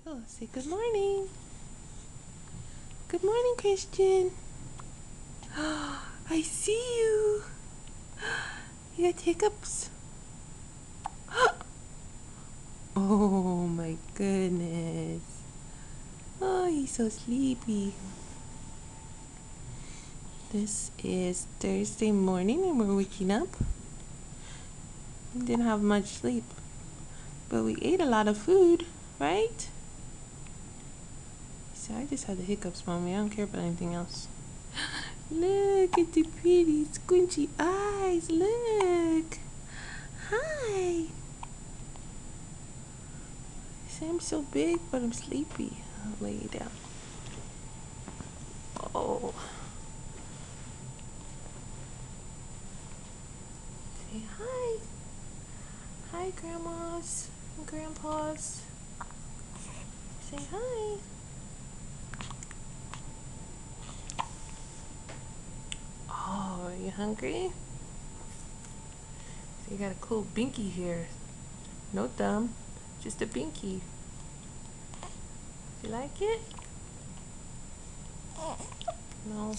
Oh, say good morning. Good morning, Christian. I see you. You got hiccups. Oh my goodness. Oh, he's so sleepy. This is Thursday morning and we're waking up. We didn't have much sleep, but we ate a lot of food, right? So I just had the hiccups, Mommy. I don't care about anything else. Look at the pretty squinchy eyes. Look. Hi. Say I'm so big, but I'm sleepy. I'll lay you down. Oh. Say hi. Hi, grandmas and grandpas. Say hi. Oh, are you hungry? So you got a cool binky here. No thumb, just a binky. You like it? No.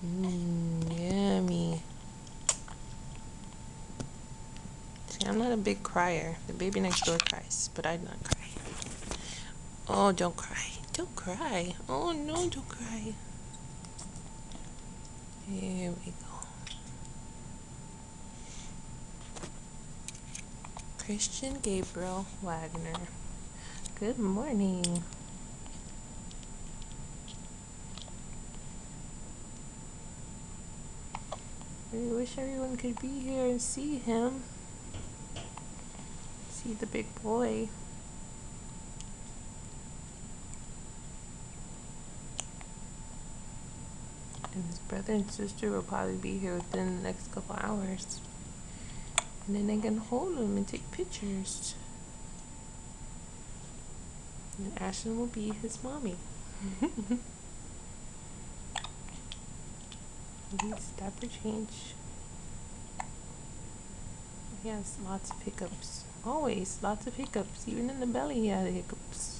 Yummy. See, I'm not a big crier. The baby next door cries, but I do not cry. Oh, don't cry. Don't cry. Oh, no, don't cry. Here we go. Christian Gabriel Wagner. Good morning. I wish everyone could be here and see him. See the big boy. And his brother and sister will probably be here within the next couple hours. And then they can hold him and take pictures. And Ashton will be his mommy. He's diaper change. He has lots of hiccups. Always lots of hiccups. Even in the belly he had hiccups.